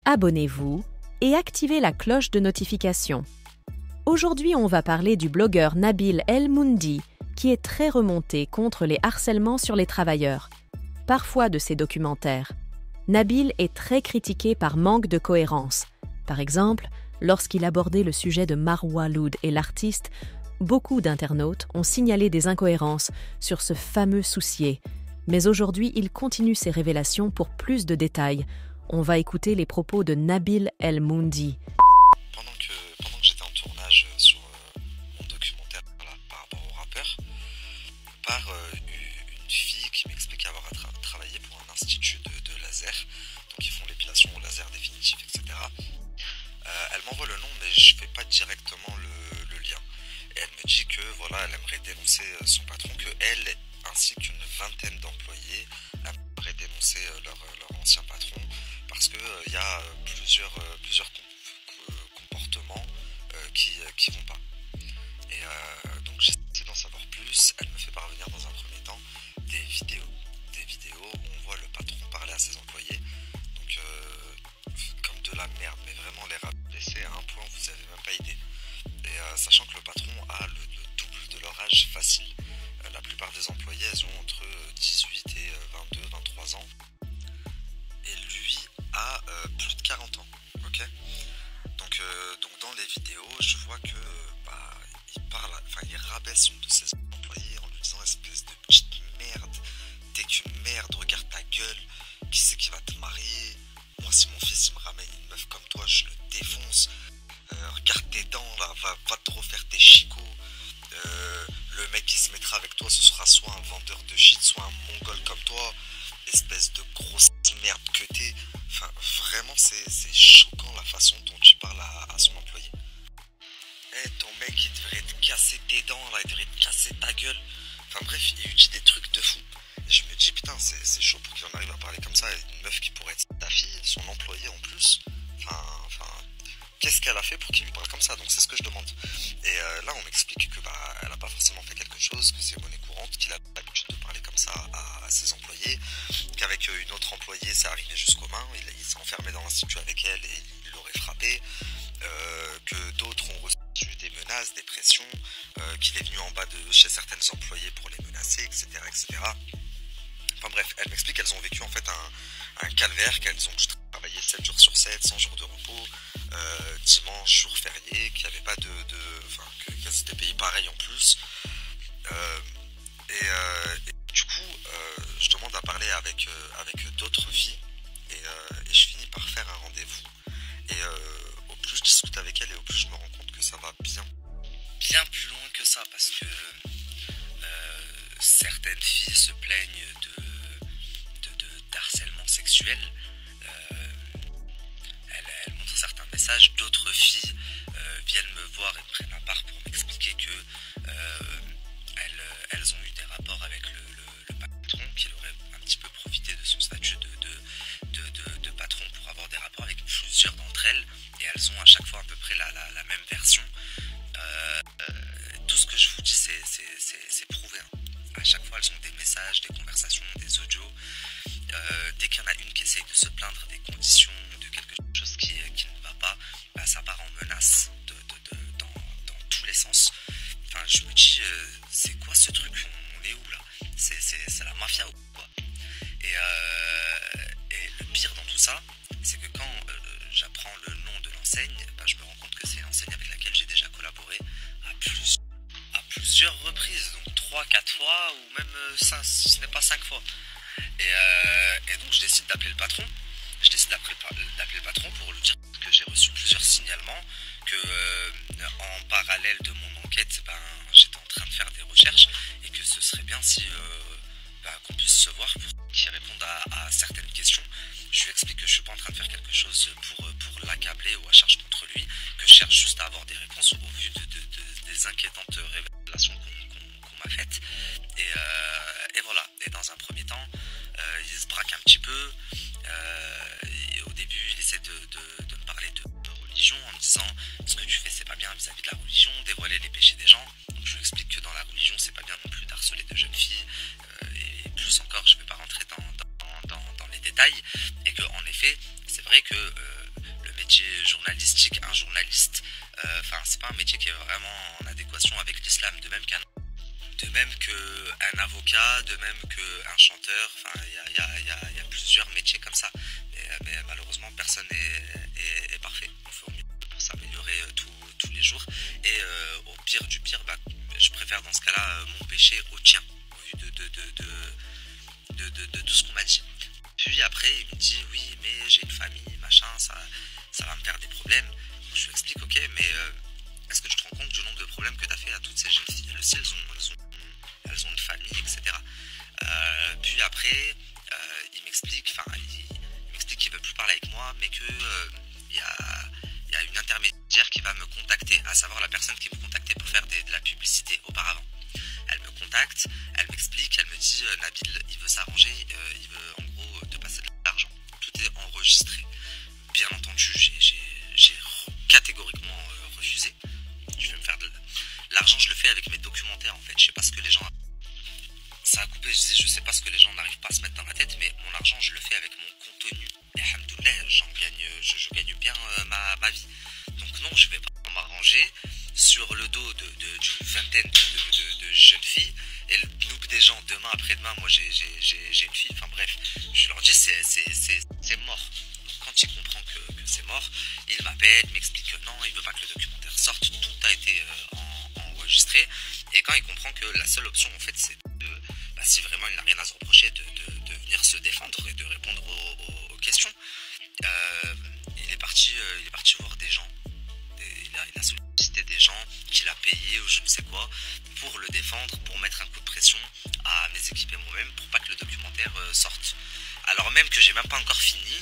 abonnez-vous et activez la cloche de notification. Aujourd'hui, on va parler du blogueur Nabil El Moundi, qui est très remonté contre les harcèlements sur les travailleurs, parfois de ses documentaires. Nabil est très critiqué par manque de cohérence. Par exemple, lorsqu'il abordait le sujet de Marwa Loud et l'artiste, beaucoup d'internautes ont signalé des incohérences sur ce fameux soucier. Mais aujourd'hui, il continue ses révélations pour plus de détails. On va écouter les propos de Nabil El Moundi. Pendant que j'étais en tournage sur mon documentaire par rapport au rappeur, par une fille qui m'explique avoir travaillé pour un institut de laser, donc ils font l'épilation au laser définitif, etc. Elle m'envoie le nom, mais je ne fais pas directement le lien. Et elle me dit que voilà, elle aimerait dénoncer son patron, que elle ainsi qu'une vingtaine d'employés aimeraient dénoncer leur ancien patron parce qu'il y a plusieurs comportements qui vont pas. Et donc j'essaie d'en savoir plus. Elle me fait parvenir dans un premier temps des vidéos où on voit le patron parler à ses employés. Donc comme de la merde, mais vraiment les rabaisser à un point où vous n'avez même pas idée. Et sachant que le patron a le double de leur âge facile. La plupart des employés, elles ont entre 18 et 22, 23 ans. Et lui a plus de 40 ans. Ok. Donc dans les vidéos, je vois que il rabaisse une de ses employés en lui disant espèce de petite merde, t'es qu'une merde, regarde ta gueule, qui c'est qui va te marier? Moi si mon fils il me ramène une meuf comme toi, je le défonce. Regarde tes dents là, va te refaire tes chicots. Le mec qui se mettra avec toi, ce sera soit un vendeur de shit, soit un mongol comme toi, espèce de grosse merde que t'es. Enfin, vraiment, c'est choquant la façon dont tu parles à son employé. Ton mec, il devrait te casser tes dents, là, il devrait te casser ta gueule. Enfin bref, il lui dit des trucs de fou. Et je me dis, putain, c'est chaud pour qu'il en arrive à parler comme ça. Une meuf qui pourrait être ta fille, son employé en plus. Enfin, qu'est-ce qu'elle a fait pour qu'il lui parle comme ça? Donc c'est ce que je demande. Et là on m'explique que elle n'a pas forcément fait quelque chose, que c'est monnaie courante, qu'il a l'habitude de parler comme ça à ses employés, qu'avec une autre employée ça arrivait jusqu'aux mains, il s'est enfermé dans l'institut avec elle et il l'aurait frappé, que d'autres ont reçu des menaces, des pressions, qu'il est venu en bas de chez certaines employées pour les menacer, etc. etc. Enfin bref, elle m'explique qu'elles ont vécu en fait un calvaire, qu'elles ont travaillé 7 jours sur 7, 100 jours de repos, dimanche, jour férié, qu'il n'y avait pas qu'elles étaient payées pareil en plus. Et du coup, je demande à parler avec d'autres filles et je finis par faire un rendez-vous. Et au plus je discute avec elle et au plus je me rends compte que ça va bien plus loin que ça, parce que certaines filles se plaignent d'harcèlement sexuel. Elles montrent certains messages. D'autres filles viennent me voir et prennent à part pour m'expliquer que elles ont eu des rapports avec le patron, qu'il aurait un petit peu profité de son statut de patron pour avoir des rapports avec plusieurs d'entre elles, et elles ont à chaque fois à peu près la même version. Tout ce que je vous dis c'est prouvé, hein. À chaque fois elles ont des messages, des conversations, des audios. Dès qu'il y en a une qui essaye de se plaindre des conditions, de quelque chose qui ne va pas, ça part en menace dans tous les sens. Enfin, je me dis, c'est quoi ce truc? On est où là? C'est la mafia ou quoi? Et le pire dans tout ça, c'est que quand j'apprends le nom de l'enseigne, je me rends compte que c'est l'enseigne avec laquelle j'ai déjà collaboré à plusieurs reprises, donc 3-4 fois, ou même 5, si ce n'est pas 5 fois. Et donc je décide d'appeler le patron. Je décide d'appeler le patron pour lui dire que j'ai reçu plusieurs signalements, que en parallèle de mon enquête, j'étais en train de faire des recherches et que ce serait bien si qu'on puisse se voir pour qu'il réponde à certaines questions. Je lui explique que je suis pas en train de faire quelque chose pour l'accabler ou à charge contre lui, que je cherche juste à avoir des réponses au vu des inquiétantes révélations qu'on m'a faites. Et voilà. Et dans un premier temps, il se braque un petit peu. Et au début, il essaie de me parler de religion en me disant ce que tu fais c'est pas bien vis-à-vis de la religion, dévoiler les péchés des gens. Donc je lui explique que dans la religion c'est pas bien non plus d'harceler de jeunes filles, et plus encore je vais pas rentrer dans les détails, et que en effet c'est vrai que métier journalistique, un journaliste, enfin c'est pas un métier qui est vraiment en adéquation avec l'islam, de même qu'un avocat, de même qu'un chanteur, enfin il y a plusieurs métiers comme ça, mais malheureusement personne est parfait, on fait au mieux pour s'améliorer tous les jours, et au pire du pire, bah, je préfère dans ce cas-là mon péché au tien, au vu de tout ce qu'on m'a dit. Puis après, il me dit oui, mais j'ai une famille, machin, ça va me faire des problèmes. Donc, je lui explique, ok, mais est-ce que tu te rends compte du nombre de problèmes que tu as fait à toutes ces jeunes filles? Elles aussi, elles ont une famille, etc. Puis après, il m'explique, qu'il veut plus parler avec moi, mais que il y a une intermédiaire qui va me contacter, à savoir la personne qui me contactait pour faire de la publicité auparavant. Elle me contacte, elle m'explique, elle me dit Nabil, il veut s'arranger, il veut en gros te passer de l'argent. Tout est enregistré. Bien entendu, j'ai catégoriquement refusé. Je vais me faire de l'argent, je le fais avec mes documentaires en fait. Je sais pas ce que les gens. Ça a coupé, je sais pas ce que les gens n'arrivent pas à se mettre dans la tête, mais mon argent, je le fais avec mon contenu. Et alhamdoulilah, je gagne bien ma vie. Donc non, je vais pas m'arranger sur le dos d'une vingtaine de jeunes filles, et le noob des gens, demain après-demain, moi j'ai une fille, enfin bref, je leur dis c'est mort. Donc quand il comprend que c'est mort, il m'appelle, il m'explique que non, il veut pas que le documentaire sorte, tout a été enregistré, et quand il comprend que la seule option en fait c'est si vraiment il n'a rien à se reprocher, de venir se défendre et de répondre aux questions, il est parti voir des gens. Il a sollicité des gens qu'il a payés ou je ne sais quoi pour le défendre, pour mettre un coup de pression à mes équipes et moi-même pour pas que le documentaire sorte. Alors même que j'ai même pas encore fini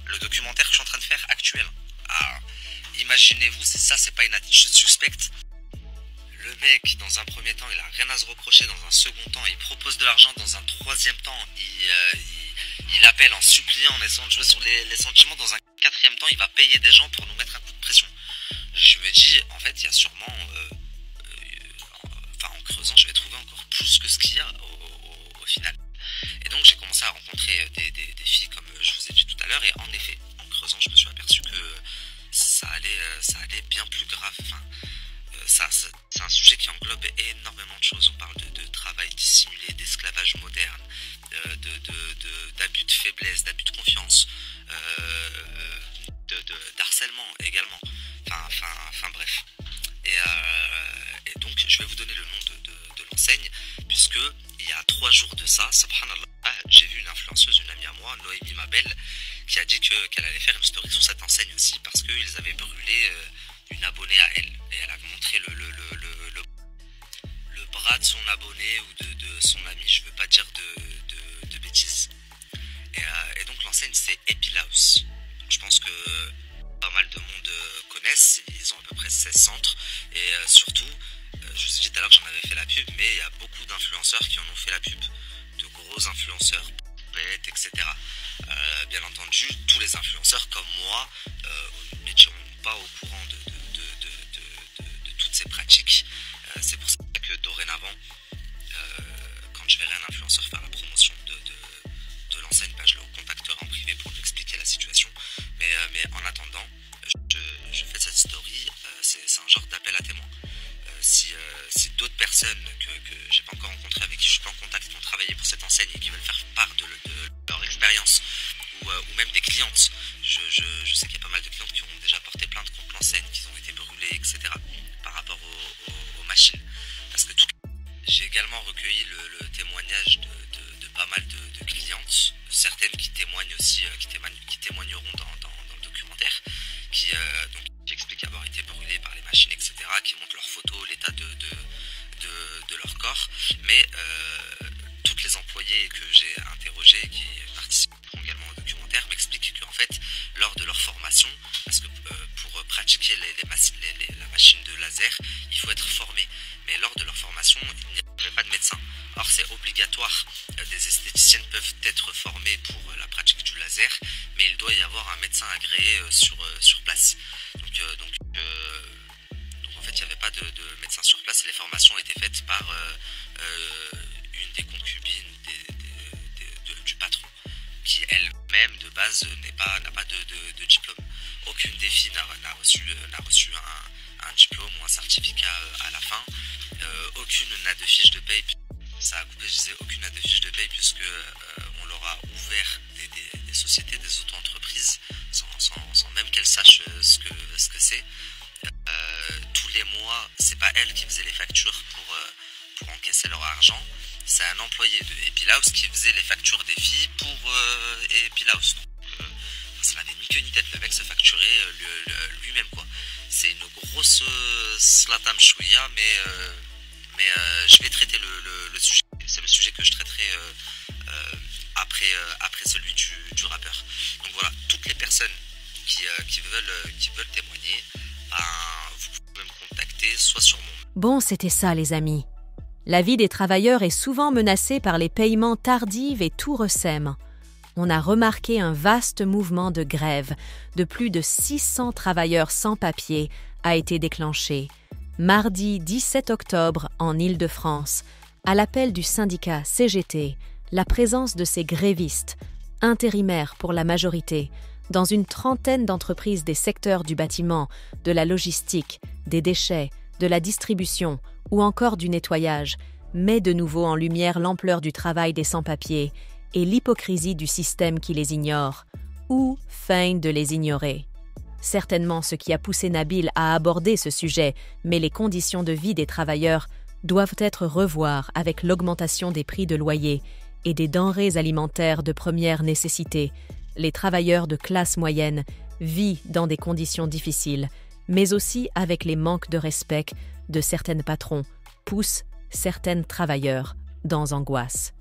le documentaire que je suis en train de faire actuel. Alors, imaginez-vous, c'est pas une attitude suspecte. Le mec, dans un premier temps, il a rien à se reprocher. Dans un second temps, il propose de l'argent. Dans un troisième temps, il appelle en suppliant, en essayant de jouer sur les sentiments. Dans un quatrième temps, il va payer des gens pour nous mettre un coup de pression. Je me dis, en fait, il y a sûrement... en creusant, je vais trouver encore plus que ce qu'il y a au final. Et donc, j'ai commencé à rencontrer des filles, comme je vous ai dit tout à l'heure. Et en effet, en creusant, je me suis aperçu que ça allait bien plus grave. C'est un sujet qui englobe énormément de choses. On parle de travail dissimulé, d'esclavage moderne, d'abus de faiblesse, d'abus de confiance, d'harcèlement également. Enfin bref. Et donc je vais vous donner le nom de l'enseigne, puisque il y a 3 jours de ça, subhanallah, j'ai vu une influenceuse, une amie à moi, Noémie Mabel, qui a dit qu'elle allait faire une story sur cette enseigne aussi, parce qu'ils avaient brûlé une abonnée à elle, et elle a montré le bras de son abonné ou de son ami, je veux pas dire de bêtises. Et donc l'enseigne c'est Epilaus. Donc je pense que pas mal de monde connaissent, ils ont à peu près 16 centres, et surtout, je vous ai dit tout à l'heure que j'en avais fait la pub, mais il y a beaucoup d'influenceurs qui en ont fait la pub, de gros influenceurs, bêtes, etc. Bien entendu, tous les influenceurs comme moi n'étions pas au courant de toutes ces pratiques. C'est pour ça que dorénavant, quand je verrai un influenceur faire la promotion de l'enseigne, je le contacterai en privé pour lui expliquer la situation. Mais en attendant, je fais cette story, c'est un genre d'appel à témoins. Si d'autres personnes que j'ai pas encore rencontrées, avec qui je suis pas en contact, qui ont travaillé pour cette enseigne et qui veulent faire part de leur expérience, ou même des clientes, je sais qu'il y a pas mal de clientes qui ont déjà porté plainte contre l'enseigne, qui ont été brûlées, etc. par rapport aux machines. Parce que j'ai également recueilli le témoignage de pas mal de clientes, certaines qui témoignent aussi, qui témoigneront dans le documentaire, qui expliquent avoir été brûlées par les machines, etc., qui montrent leurs photos, l'état de leur corps, mais toutes les employées que j'ai interrogées, qui participeront également au documentaire, m'expliquent qu'en fait, lors de leur formation, parce que pour pratiquer la machine de laser, il faut être formé, mais lors de leur formation, il n'y avait pas de médecin. Or c'est obligatoire, des esthéticiennes peuvent être formées pour la pratique du laser, mais il doit y avoir un médecin agréé sur place. Donc en fait il n'y avait pas de médecin sur place, et les formations étaient faites par une des concubines du patron, qui elle-même de base n'a pas de diplôme. Aucune des filles n'a reçu un diplôme ou un certificat à la fin. Aucune n'a de fiche de paye. Ça a coupé, je disais, aucune n'a de fiche de paye puisque on leur a ouvert des sociétés, des auto-entreprises sans même qu'elles sachent ce que c'est. Tous les mois, c'est pas elles qui faisaient les factures pour encaisser leur argent. C'est un employé de Happy House qui faisait les factures des filles pour Happy House. Donc, ça n'avait ni queue ni tête. Le mec se facturait lui-même, quoi. C'est une grosse slatam chouïa, mais je vais traiter le sujet. C'est le sujet que je traiterai après celui du rappeur. Donc voilà, toutes les personnes qui veulent témoigner, vous pouvez me contacter soit sur mon... Bon, c'était ça, les amis. La vie des travailleurs est souvent menacée par les paiements tardifs et tout ressème. On a remarqué un vaste mouvement de grève de plus de 600 travailleurs sans papier a été déclenché mardi 17 octobre en Île-de-France, à l'appel du syndicat CGT, la présence de ces grévistes, intérimaires pour la majorité, dans une trentaine d'entreprises des secteurs du bâtiment, de la logistique, des déchets, de la distribution ou encore du nettoyage, met de nouveau en lumière l'ampleur du travail des sans-papiers et l'hypocrisie du système qui les ignore, ou feigne de les ignorer. Certainement ce qui a poussé Nabil à aborder ce sujet, mais les conditions de vie des travailleurs doivent être revoies avec l'augmentation des prix de loyer et des denrées alimentaires de première nécessité. Les travailleurs de classe moyenne vivent dans des conditions difficiles, mais aussi avec les manques de respect de certains patrons, poussent certains travailleurs dans angoisse.